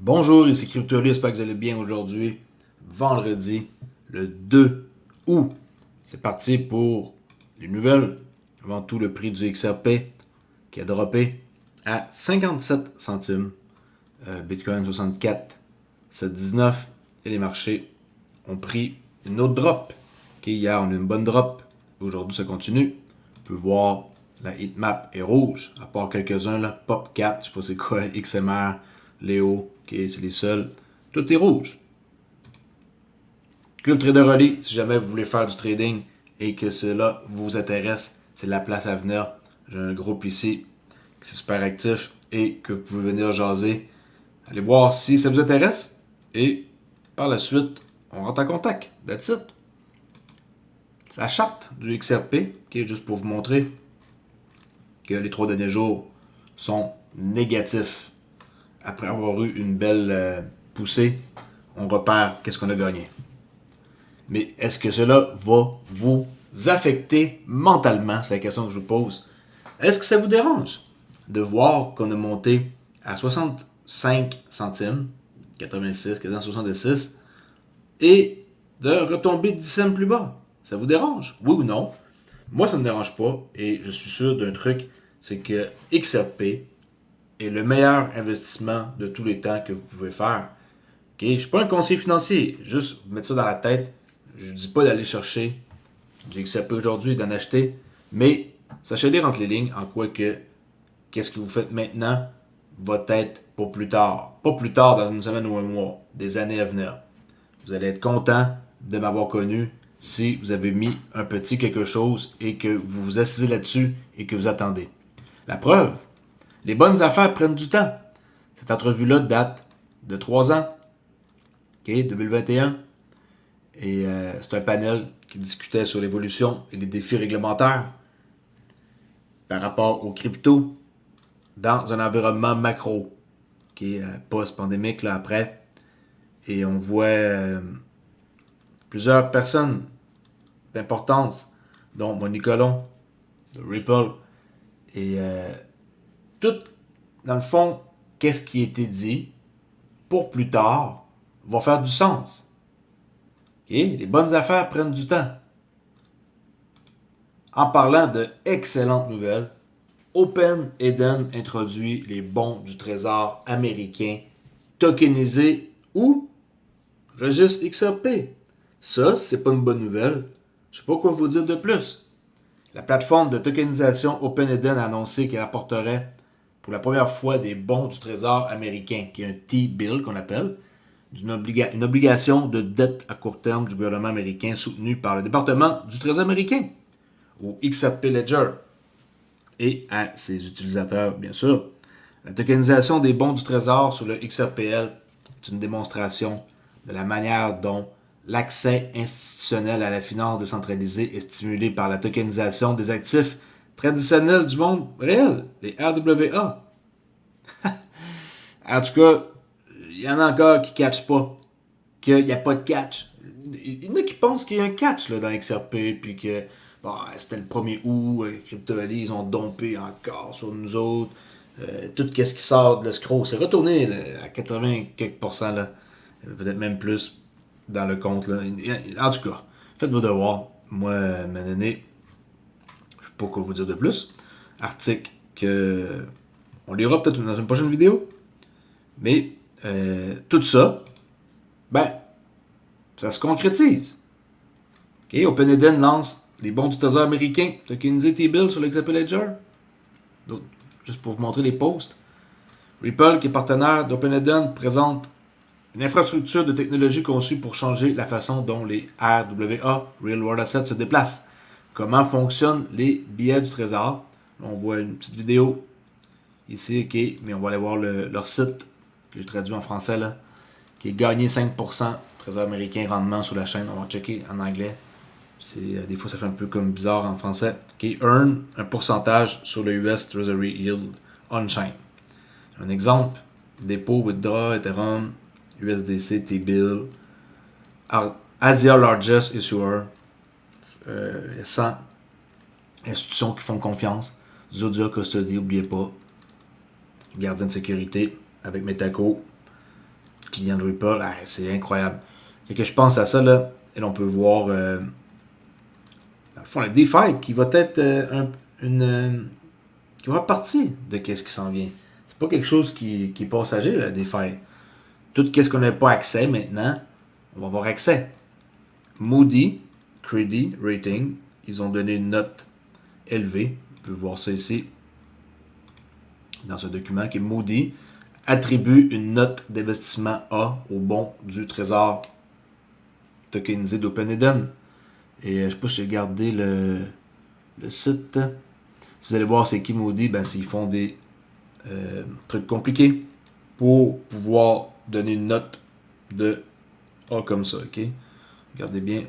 Bonjour, ici CryptoList, j'espère que vous allez bien aujourd'hui, vendredi, le 2 août. C'est parti pour les nouvelles. Avant tout, le prix du XRP qui a droppé à 57 centimes. Bitcoin 64, 7,19 et les marchés ont pris une autre drop. Hier, on a eu une bonne drop. Aujourd'hui, ça continue. On peut voir la heatmap est rouge, à part quelques-uns, là, Pop 4, je sais pas c'est quoi, XMR, Léo, c'est les seuls. Tout est rouge. Club Trader Rally, si jamais vous voulez faire du trading et que cela vous intéresse, c'est la place à venir. J'ai un groupe ici qui est super actif et que vous pouvez venir jaser. Allez voir si ça vous intéresse et par la suite, on rentre en contact. That's it. C'est la charte du XRP, juste pour vous montrer que les 3 derniers jours sont négatifs. Après avoir eu une belle poussée, on repère qu'est-ce qu'on a gagné. Mais est-ce que cela va vous affecter mentalement? C'est la question que je vous pose. Est-ce que ça vous dérange de voir qu'on a monté à 65 centimes, 86, quasiment 66, et de retomber 10 cents plus bas? Ça vous dérange? Oui ou non? Moi, ça ne me dérange pas, et je suis sûr d'un truc, c'est que XRP est le meilleur investissement de tous les temps que vous pouvez faire. Je ne suis pas un conseiller financier, juste vous mettre ça dans la tête. Je ne dis pas d'aller chercher du XRP aujourd'hui et d'en acheter, mais sachez lire entre les lignes en quoi que qu'est-ce que vous faites maintenant va être pour plus tard. Pas plus tard dans une semaine ou un mois, des années à venir. Vous allez être content de m'avoir connu si vous avez mis un petit quelque chose et que vous vous assisez là-dessus et que vous attendez. La preuve, les bonnes affaires prennent du temps. Cette entrevue-là date de 3 ans, 2021. Et c'est un panel qui discutait sur l'évolution et les défis réglementaires par rapport aux cryptos dans un environnement macro qui est post-pandémique là après. Et on voit plusieurs personnes d'importance, dont Monique Colon, de Ripple, et tout, dans le fond, qu'est-ce qui a été dit pour plus tard va faire du sens. Les bonnes affaires prennent du temps. En parlant de excellentes nouvelles, OpenEden introduit les bons du trésor américain tokenisés ou registre XRP. Ça, c'est pas une bonne nouvelle. Je sais pas quoi vous dire de plus. La plateforme de tokenisation OpenEden a annoncé qu'elle apporterait pour la première fois des bons du trésor américain, qui est un T-bill qu'on appelle, une obligation de dette à court terme du gouvernement américain soutenue par le département du Trésor américain, ou XRP Ledger, et à ses utilisateurs, bien sûr. La tokenisation des bons du Trésor sur le XRPL est une démonstration de la manière dont l'accès institutionnel à la finance décentralisée est stimulé par la tokenisation des actifs traditionnels du monde réel, les RWA. En tout cas, il y en a encore qui ne catchent pas qu'il n'y a pas de catch. Il y en a qui pensent qu'il y a un catch là, dans XRP, puis que bon, c'était le 1er août, CryptoValley, ils ont dompé encore sur nous autres. Tout ce qui sort de l'escroc, c'est retourné là, à 80 quelques pourcents, là, peut-être même plus dans le compte. Là. En tout cas, faites vos devoirs. Moi, Manoné, je ne sais pas quoi vous dire de plus. Article que on lira peut-être dans une prochaine vidéo. Mais tout ça, ben, ça se concrétise. OpenEden lance les bons du trésor américain, tokenisé T-bill sur l'XRP Ledger. Donc, juste pour vous montrer les posts. Ripple, qui est partenaire d'OpenEden, présente une infrastructure de technologie conçue pour changer la façon dont les RWA, Real World Assets, se déplacent. Comment fonctionnent les billets du trésor. Là, on voit une petite vidéo ici, mais on va aller voir leur site, que j'ai traduit en français, là, qui est gagné 5%, trésor américain, rendement sur la chaîne. On va checker en anglais. Des fois, ça fait un peu comme bizarre en français. Earn un pourcentage sur le US Treasury Yield on-chain. Un exemple, dépôt, withdraw, Ethereum, USDC, T-bill, Asia Largest Issuer, 100 institutions qui font confiance, Zodia Custody, n'oubliez pas, gardien de sécurité avec Metaco, clients de Ripple, c'est incroyable. Et que je pense à ça, là, et on peut voir, dans le fond, le DeFi qui va être qui va faire partie de qu'est-ce qui s'en vient. C'est pas quelque chose qui est passager, le DeFi. Tout ce qu'on n'a pas accès maintenant, on va avoir accès. Moody, Credit Rating, ils ont donné une note élevée. On peut voir ça ici, dans ce document, qui est Moody attribue une note d'investissement A au bon du trésor tokenisé d'OpenEden. Et je sais pas si j'ai gardé le site. Si vous allez voir c'est qui Moody, ben ils font des trucs compliqués pour pouvoir donner une note de A comme ça, ok? Regardez bien.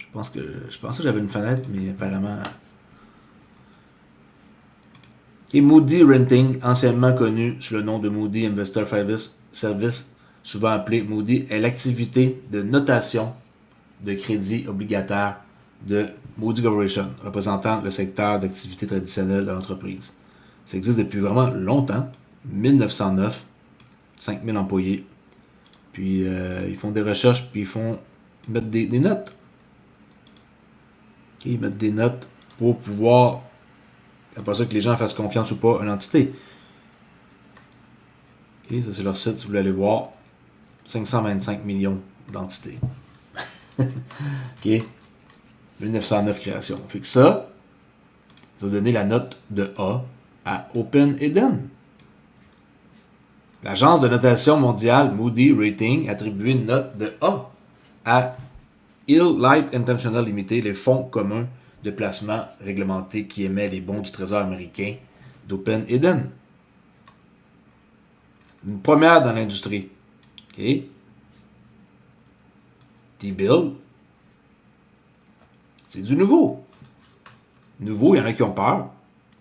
Je pensais que j'avais une fenêtre, mais apparemment. Et Moody Renting, anciennement connu sous le nom de Moody Investor Service, souvent appelé Moody, est l'activité de notation de crédit obligataire de Moody Corporation, représentant le secteur d'activité traditionnelle de l'entreprise. Ça existe depuis vraiment longtemps, 1909, 5000 employés. Puis ils font des recherches, puis ils font mettre des notes. Okay, ils mettent des notes pour pouvoir, après ça, que les gens fassent confiance ou pas à l'entité. Okay, ça c'est leur site, si vous voulez aller voir. 525 millions d'entités. OK. 1909 création. Fait que ça va donner la note de A à OpenEden. L'agence de notation mondiale Moody Rating attribue une note de A à Hill Light International Limited, les fonds communs de placement réglementés qui émettent les bons du Trésor américain d'OpenEden. Une première dans l'industrie. OK. T-Bill. C'est du nouveau. Nouveau, il y en a qui ont peur.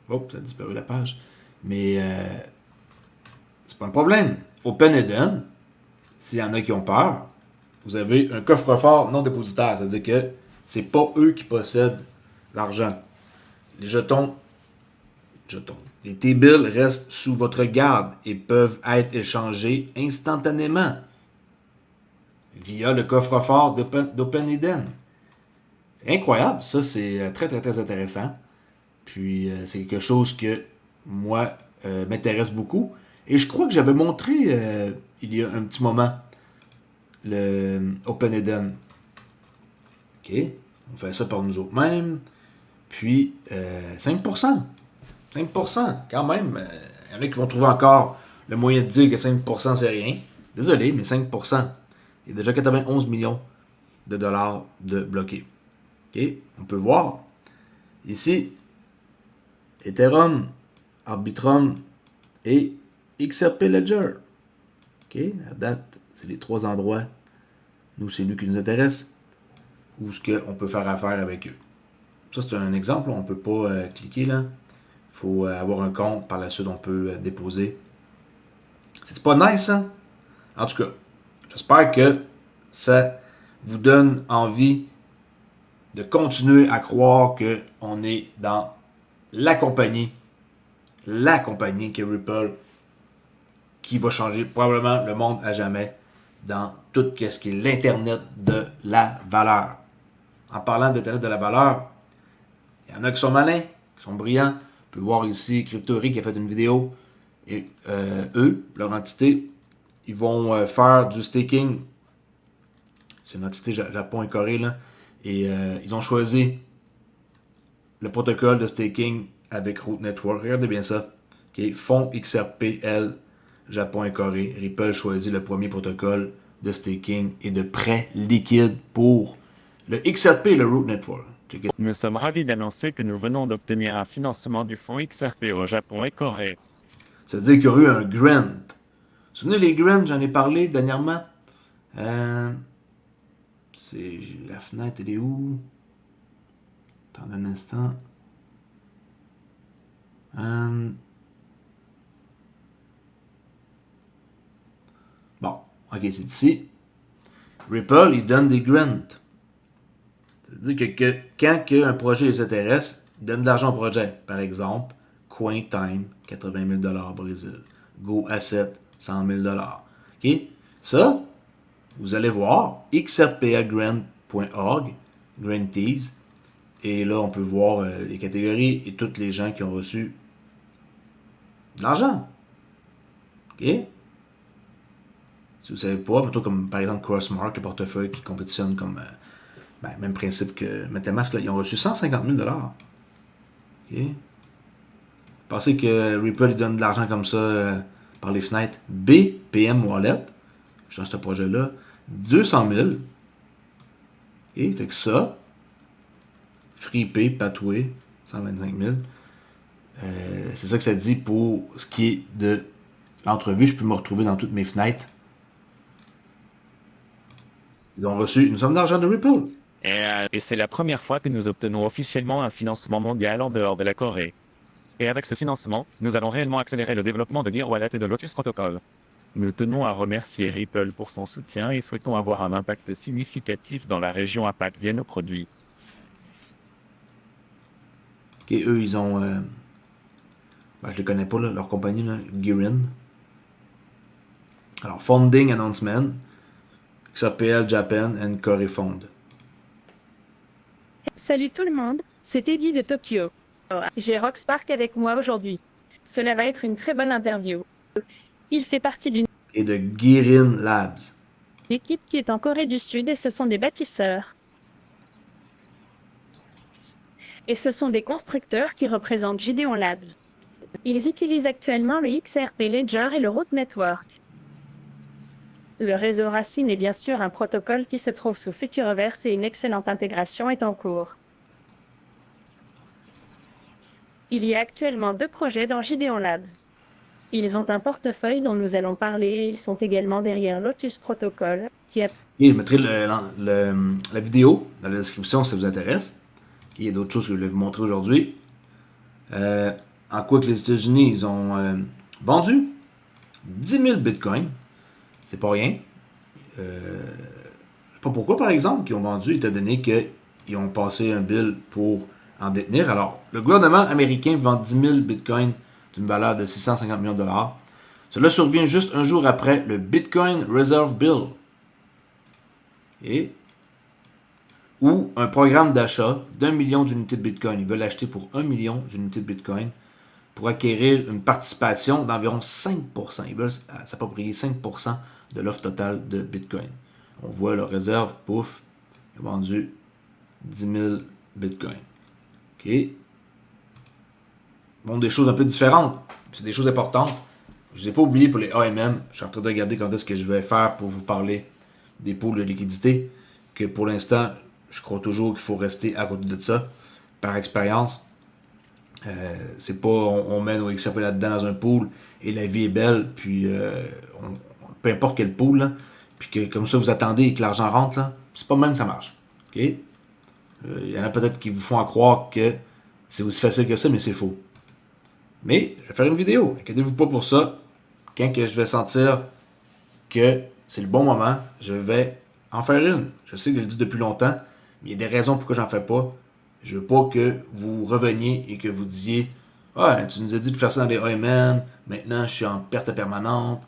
Oups, ça a disparu la page. Mais c'est pas un problème. OpenEden, s'il y en a qui ont peur, vous avez un coffre-fort non dépositaire. C'est-à-dire que c'est pas eux qui possèdent l'argent. Les jetons, les T-bills restent sous votre garde et peuvent être échangés instantanément via le coffre-fort d'OpenEden. C'est incroyable, ça c'est très très très intéressant. Puis c'est quelque chose que moi m'intéresse beaucoup. Et je crois que j'avais montré il y a un petit moment le OpenEden. OK, on fait ça par nous autres mêmes. Puis 5%. 5%, quand même. Il y en a qui vont trouver encore le moyen de dire que 5% c'est rien. Désolé, mais 5%. Il y a déjà 91 millions de dollars de bloqués. OK, on peut voir ici Ethereum, Arbitrum et XRP Ledger. OK, à date, c'est les trois endroits. Nous, c'est lui qui nous intéresse. Ou ce qu'on peut faire affaire avec eux. Ça, c'est un exemple. On ne peut pas cliquer là. Il faut avoir un compte. Par la suite, on peut déposer. C'est pas nice, hein? En tout cas, j'espère que ça vous donne envie de continuer à croire qu'on est dans la compagnie qui est Ripple, qui va changer probablement le monde à jamais dans tout ce qui est l'Internet de la valeur. En parlant d'Internet de la valeur, il y en a qui sont malins, qui sont brillants. On peut voir ici Cryptori qui a fait une vidéo. Et eux, leur entité, ils vont faire du staking. C'est une entité Japon et Corée, là. Et ils ont choisi le protocole de staking avec Root Network. Regardez bien ça. Okay. Fonds XRPL, Japon et Corée. Ripple choisit le premier protocole de staking et de prêt liquide pour le XRP et le Root Network. Nous sommes ravis d'annoncer que nous venons d'obtenir un financement du fonds XRP au Japon et Corée. Ça veut dire qu'il y a eu un grant. Vous vous souvenez les grants, j'en ai parlé dernièrement. C'est la fenêtre, elle est où? Attendez un instant. Bon, ok, c'est ici. Ripple, il donne des grants. Ça veut dire que quand un projet les intéresse, il donne de l'argent au projet. Par exemple, QuaintTime, 80 000 Brésil. Go Asset, 100 000 OK? Ça, vous allez voir xrpagrant.org, grantees, et là, on peut voir les catégories et tous les gens qui ont reçu de l'argent. OK? Si vous ne savez pas, plutôt comme par exemple Crossmark, le portefeuille qui compétitionne comme même principe que MetaMask, là, ils ont reçu 150 000 OK? Pensez que Ripple donne de l'argent comme ça par les fenêtres. BPM Wallet, je suis dans ce projet-là, 200 000. Et fait que ça, FreePay, Pathway, 125 000. C'est ça que ça dit pour ce qui est de l'entrevue. Je peux me retrouver dans toutes mes fenêtres. Ils ont reçu une somme d'argent de Ripple. Et c'est la première fois que nous obtenons officiellement un financement mondial en dehors de la Corée. Et avec ce financement, nous allons réellement accélérer le développement de Near Wallet et de Lotus Protocol. Nous tenons à remercier Ripple pour son soutien et souhaitons avoir un impact significatif dans la région APAC via nos produits. OK, eux, ils ont... je les connais pas, là, leur compagnie, là, Girin. Alors, Funding Announcement, XRPL Japan and Corey Fund. Salut tout le monde, c'est Eddie de Tokyo. J'ai Rockspark avec moi aujourd'hui. Cela va être une très bonne interview. Il fait partie d'une Et de Girin Labs. équipe qui est en Corée du Sud et ce sont des bâtisseurs. Et ce sont des constructeurs qui représentent Gideon Labs. Ils utilisent actuellement le XRP Ledger et le Root Network. Le réseau Racine est bien sûr un protocole qui se trouve sous Futureverse et une excellente intégration est en cours. Il y a actuellement 2 projets dans Gideon Labs. Ils ont un portefeuille dont nous allons parler et ils sont également derrière Lotus Protocol, qui a... Et je mettrai la vidéo dans la description si ça vous intéresse. Il y a d'autres choses que je vais vous montrer aujourd'hui. En quoi que les États-Unis, ils ont vendu 10 000 bitcoins. C'est pas rien. Je sais pas pourquoi, par exemple, qu'ils ont vendu, étant donné qu'ils ont passé un bill pour en détenir. Alors, le gouvernement américain vend 10 000 bitcoins d'une valeur de 650 millions de dollars. Cela survient juste un jour après le Bitcoin Reserve Bill. Ou un programme d'achat d'1 million d'unités de Bitcoin. Ils veulent acheter pour 1 million d'unités de Bitcoin pour acquérir une participation d'environ 5%. Ils veulent s'approprier 5% de l'offre totale de Bitcoin. On voit leur réserve, pouf, ils ont vendu 10 000 Bitcoin. OK. Bon, des choses un peu différentes. C'est des choses importantes. Je ne les ai pas oublié pour les AMM. Je suis en train de regarder quand est-ce que je vais faire pour vous parler des pools de liquidité. Que pour l'instant, je crois toujours qu'il faut rester à côté de ça. Par expérience, c'est pas on met nos XRP là-dedans dans un pool et la vie est belle, puis peu importe quel pool, là, puis que comme ça vous attendez que l'argent rentre, là, c'est pas même que ça marche. OK? Il y en a peut-être qui vous font croire que c'est aussi facile que ça, mais c'est faux. Mais je vais faire une vidéo. Inquiétez-vous pas pour ça. Quand que je vais sentir que c'est le bon moment, je vais en faire une. Je sais que je le dis depuis longtemps, mais il y a des raisons pourquoi j'en fais pas. Je veux pas que vous reveniez et que vous disiez ah, tu nous as dit de faire ça dans les AMM, maintenant je suis en perte permanente,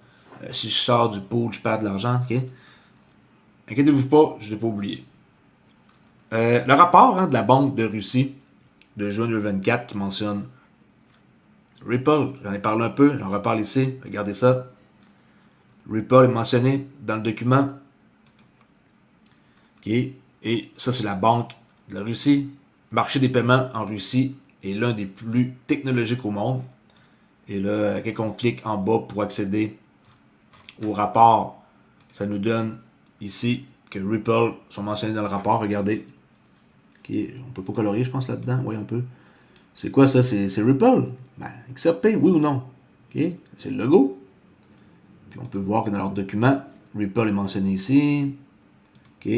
si je sors du pool, je perds de l'argent. Okay? Inquiétez-vous pas, je ne l'ai pas oublié. Le rapport de la Banque de Russie de juin 2024 qui mentionne Ripple, j'en ai parlé un peu, j'en reparle ici, regardez ça. Ripple est mentionné dans le document. OK. Et ça, c'est la Banque de la Russie. Le marché des paiements en Russie est l'un des plus technologiques au monde. Et là, quand on clique en bas pour accéder au rapport, ça nous donne ici que Ripple sont mentionnés dans le rapport. Regardez. OK. On peut pas colorier, je pense, là-dedans. Oui, on peut. C'est quoi ça? C'est Ripple? Ben, XRP, oui ou non? OK. C'est le logo. Puis on peut voir que dans leur document, Ripple est mentionné ici. OK.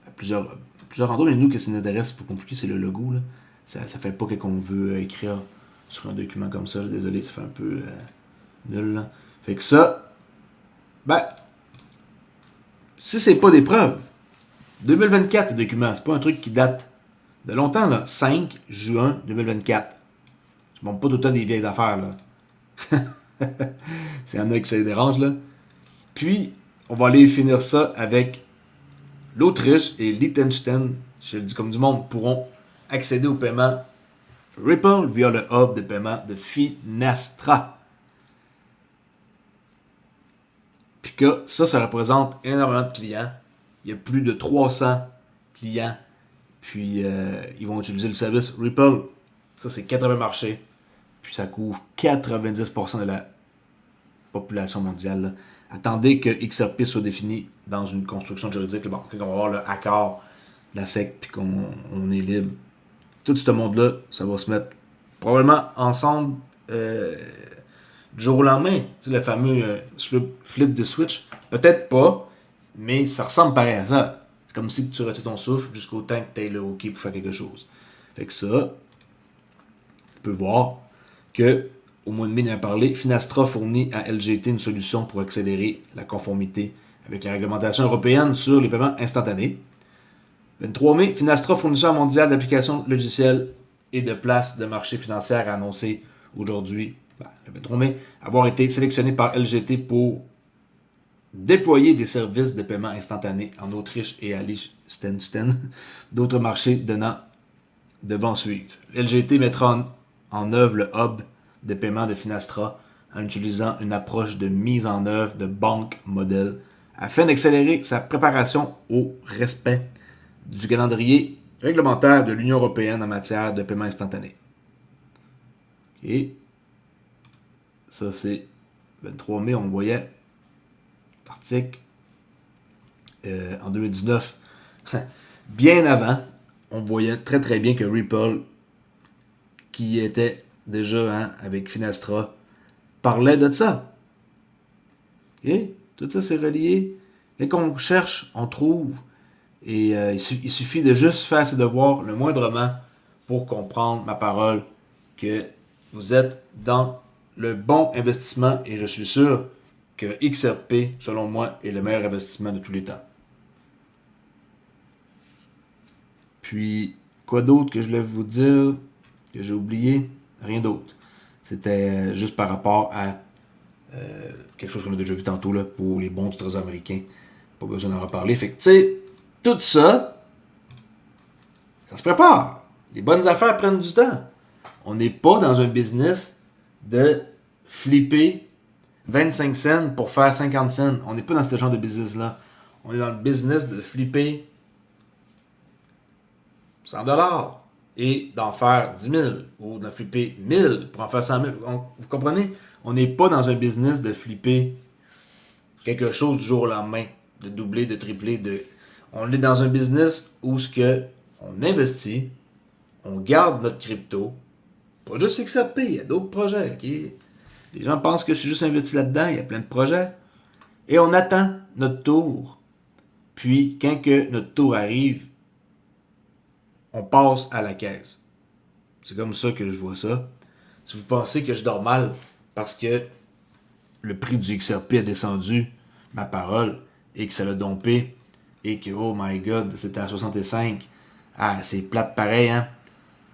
À plusieurs endroits, mais nous, qu'est-ce qui nous intéresse, c'est pas compliqué, c'est le logo. Là. Ça fait pas qu'on veut écrire sur un document comme ça. Là. Désolé, ça fait un peu nul. Là. Fait que ça, ben, si c'est pas des preuves, 2024, le document, c'est pas un truc qui date de longtemps, là. 5 juin 2024. Je montre pas tout le temps des vieilles affaires, là. S'il y en a qui ça les dérange, là. Puis, on va aller finir ça avec l'Autriche et Liechtenstein, je le dis comme du monde, pourront accéder au paiement Ripple via le hub de paiement de Finastra. Puis que ça représente énormément de clients. Il y a plus de 300 clients. Puis ils vont utiliser le service Ripple. Ça, c'est 80 marchés. Puis ça couvre 90% de la population mondiale. Là. Attendez que XRP soit défini dans une construction juridique. Bon, quand on va avoir le accord de la SEC, puis qu'on est libre. Tout ce monde-là, ça va se mettre probablement ensemble du jour au lendemain. Tu sais, le fameux flip de switch. Peut-être pas, mais ça ressemble pareil à ça. C'est comme si tu retiens ton souffle jusqu'au temps que tu aies le OK pour faire quelque chose. Fait que ça, tu peux voir que au mois de mai, on a parlé, Finastra fournit à LGT une solution pour accélérer la conformité avec la réglementation européenne sur les paiements instantanés. 23 mai, Finastra, fournisseur mondial d'applications logicielles et de places de marché financières, a annoncé aujourd'hui, le 23 mai, avoir été sélectionné par LGT pour déployer des services de paiement instantané en Autriche et à Liechtenstein. D'autres marchés devant suivre. LGT mettra en œuvre le hub de paiement de Finastra en utilisant une approche de mise en œuvre de banque modèle afin d'accélérer sa préparation au respect du calendrier réglementaire de l'Union européenne en matière de paiement instantané. Et ça, c'est 23 mai, on voyait l'article en 2019. Bien avant, on voyait très très bien que Ripple, qui était déjà avec Finastra, parlait de ça. Et tout ça, c'est relié. Dès qu'on cherche, on trouve. Et il suffit de juste faire ses devoirs le moindrement pour comprendre ma parole que vous êtes dans le bon investissement et je suis sûr que XRP, selon moi, est le meilleur investissement de tous les temps. Puis, quoi d'autre que je voulais vous dire que j'ai oublié? Rien d'autre. C'était juste par rapport à quelque chose qu'on a déjà vu tantôt là, pour les bons du Trésor américain. Pas besoin d'en reparler. Fait que, tu sais, tout ça, ça se prépare. Les bonnes affaires prennent du temps. On n'est pas dans un business de flipper 25 cents pour faire 50 cents. On n'est pas dans ce genre de business-là. On est dans le business de flipper 100 $ et d'en faire 10 000 ou d'en flipper 1000 pour en faire 100 000. Vous comprenez? On n'est pas dans un business de flipper quelque chose du jour au lendemain, de doubler, de tripler, On est dans un business où on investit, on garde notre crypto, pas juste XRP, il y a d'autres projets. Okay? Les gens pensent que je suis juste investi là-dedans, il y a plein de projets. Et on attend notre tour. Puis, quand que notre tour arrive, on passe à la caisse. C'est comme ça que je vois ça. Si vous pensez que je dors mal parce que le prix du XRP a descendu, ma parole, et que ça l'a dompé, et que, oh my god, c'était à 65, ah, c'est plate pareil, hein?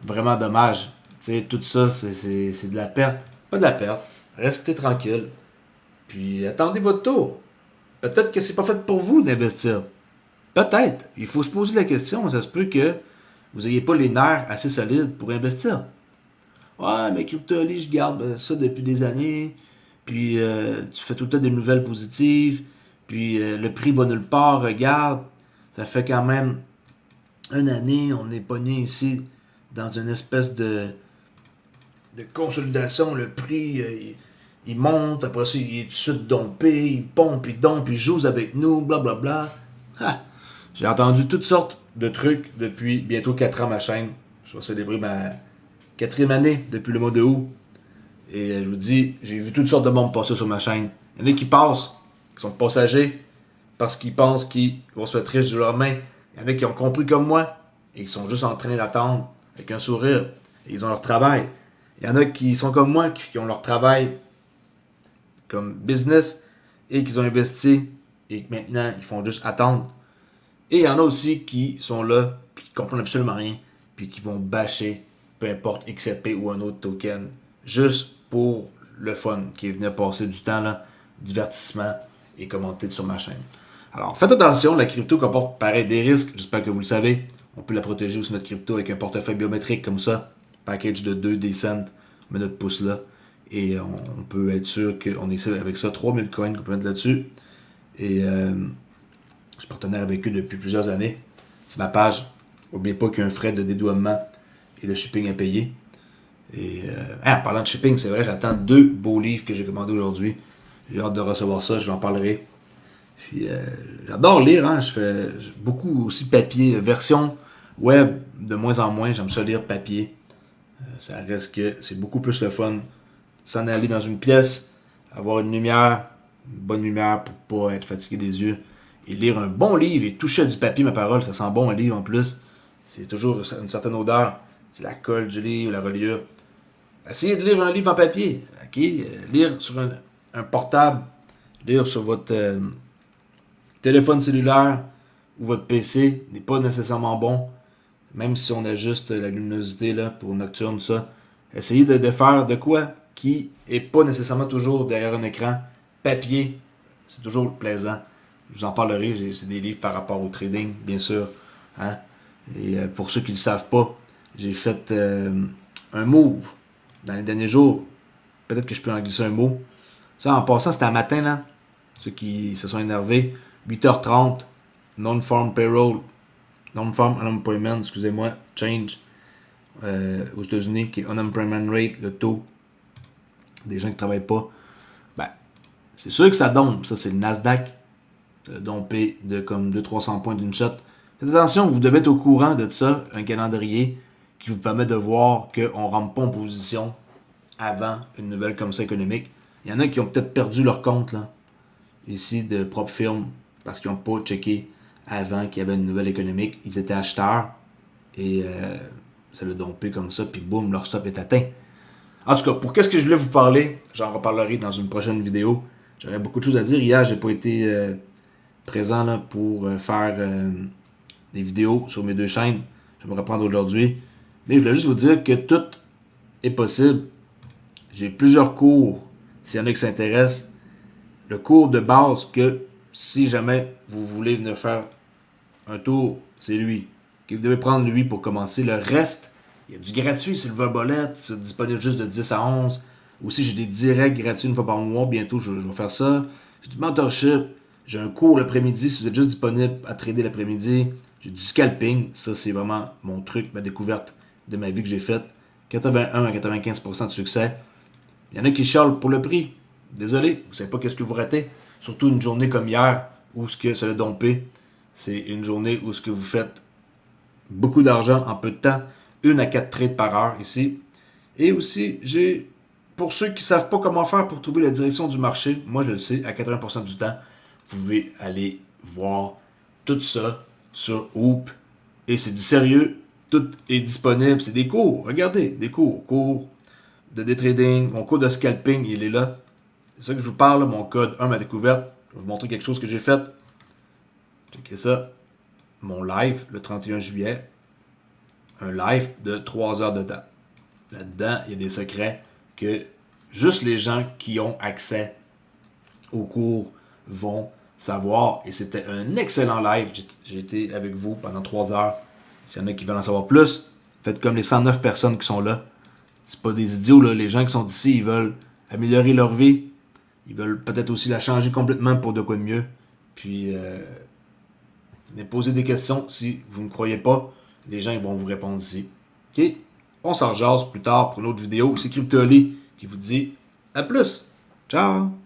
Vraiment dommage. Tu sais, tout ça, c'est de la perte. Pas de la perte. Restez tranquille. Puis attendez votre tour. Peut-être que c'est pas fait pour vous d'investir. Peut-être. Il faut se poser la question. Ça se peut que vous n'ayez pas les nerfs assez solides pour investir. Ouais, mais CryptoLi, je garde ça depuis des années. Puis tu fais tout le temps des nouvelles positives. Puis le prix va nulle part. Regarde, ça fait quand même une année. On est pogné ici dans une espèce de consolidation. Le prix, il monte. Après ça, il est tout de suite dompé. Il pompe, il joue avec nous. Blablabla. J'ai entendu toutes sortes de trucs depuis bientôt 4 ans ma chaîne. Je vais célébrer ma 4e année depuis le mois de août. Et je vous dis, j'ai vu toutes sortes de monde passer sur ma chaîne. Il y en a qui passent, qui sont passagers, parce qu'ils pensent qu'ils vont se mettre riches de leurs mains. Il y en a qui ont compris comme moi, et qui sont juste en train d'attendre, avec un sourire, et ils ont leur travail. Il y en a qui sont comme moi, qui ont leur travail comme business, et qui ont investi, et que maintenant, ils font juste attendre. Et il y en a aussi qui sont là, puis qui comprennent absolument rien, puis qui vont bâcher, peu importe XRP ou un autre token, juste pour le fun, qui est venu passer du temps, là, divertissement et commenter sur ma chaîne. Alors, faites attention, la crypto comporte pareil des risques, j'espère que vous le savez. On peut la protéger aussi, notre crypto, avec un portefeuille biométrique comme ça, package de 2 des cents, on met notre pouce là, et on peut être sûr qu'on est avec ça 3000 coins qu'on peut mettre là-dessus. Et je suis partenaire avec eux depuis plusieurs années. C'est ma page. N'oubliez pas qu'il y a un frais de dédouanement et de shipping à payer. Et en parlant de shipping, c'est vrai, j'attends 2 beaux livres que j'ai commandés aujourd'hui. J'ai hâte de recevoir ça, je vous en parlerai. Puis j'adore lire, hein. Je fais beaucoup aussi papier, version web de moins en moins, j'aime ça lire papier. Ça reste que c'est beaucoup plus le fun. S'en aller dans une pièce, avoir une lumière, une bonne lumière pour pas être fatigué des yeux. Et lire un bon livre et toucher à du papier, ma parole, ça sent bon un livre en plus. C'est toujours une certaine odeur. C'est la colle du livre, la reliure. Essayez de lire un livre en papier. Ok, lire sur un portable, lire sur votre téléphone cellulaire ou votre PC n'est pas nécessairement bon. Même si on ajuste la luminosité là, pour nocturne, ça. Essayez de faire de quoi qui est pas nécessairement toujours derrière un écran. Papier, c'est toujours plaisant. Je vous en parlerai, c'est des livres par rapport au trading, bien sûr. Hein? Et pour ceux qui ne le savent pas, j'ai fait un move dans les derniers jours. Peut-être que je peux en glisser un mot. Ça, en passant, c'était un matin, là. Ceux qui se sont énervés. 8h30, non-farm payroll, non-farm unemployment, excusez-moi, change aux États-Unis, qui est unemployment rate, le taux des gens qui ne travaillent pas. Ben, c'est sûr que ça dompe. Ça, c'est le Nasdaq. Dompé de comme 200-300 points d'une shot. Faites attention, vous devez être au courant de ça, un calendrier qui vous permet de voir qu'on ne rentre pas en position avant une nouvelle comme ça économique. Il y en a qui ont peut-être perdu leur compte là, ici de propre firme parce qu'ils n'ont pas checké avant qu'il y avait une nouvelle économique. Ils étaient acheteurs et ça l'a dompé comme ça, puis boum, leur stop est atteint. En tout cas, pour qu'est-ce que je voulais vous parler, j'en reparlerai dans une prochaine vidéo. J'aurais beaucoup de choses à dire. Hier, j'ai pas été présent là, pour faire des vidéos sur mes 2 chaînes. Je vais me reprendre aujourd'hui. Mais je voulais juste vous dire que tout est possible. J'ai plusieurs cours, s'il y en a qui s'intéressent. Le cours de base que, si jamais vous voulez venir faire un tour, c'est lui. Que vous devez prendre lui pour commencer. Le reste, il y a du gratuit, Silver Bullet, c'est disponible juste de 10 à 11. Aussi, j'ai des directs gratuits une fois par mois. Bientôt, je vais faire ça. J'ai du mentorship. J'ai un cours l'après-midi si vous êtes juste disponible à trader l'après-midi. J'ai du scalping. Ça, c'est vraiment mon truc, ma découverte de ma vie que j'ai faite. 81 à 95% de succès. Il y en a qui chialent pour le prix. Désolé, vous ne savez pas qu'est-ce que vous ratez. Surtout une journée comme hier où ce que ça a dompé. C'est une journée où ce que vous faites beaucoup d'argent en peu de temps. 1 à 4 trades par heure ici. Et aussi, pour ceux qui ne savent pas comment faire pour trouver la direction du marché, moi je le sais, à 80% du temps, vous pouvez aller voir tout ça sur Hoop. Et c'est du sérieux. Tout est disponible. C'est des cours. Regardez, des cours. Cours de day trading. Mon cours de scalping, il est là. C'est ça que je vous parle. Mon code 1 ma découverte. Je vais vous montrer quelque chose que j'ai fait. Checkez ça. Mon live, le 31 juillet. Un live de 3 heures de temps. Là-dedans, il y a des secrets que juste les gens qui ont accès au cours vont savoir. Et c'était un excellent live. J'ai été avec vous pendant 3 heures. S'il y en a qui veulent en savoir plus, faites comme les 109 personnes qui sont là. C'est pas des idiots, là. Les gens qui sont ici, ils veulent améliorer leur vie. Ils veulent peut-être aussi la changer complètement pour de quoi de mieux. Puis, venez poser des questions. Si vous ne croyez pas, les gens ils vont vous répondre ici. OK? On s'en jase plus tard pour une autre vidéo. C'est CryptoOli qui vous dit à plus. Ciao!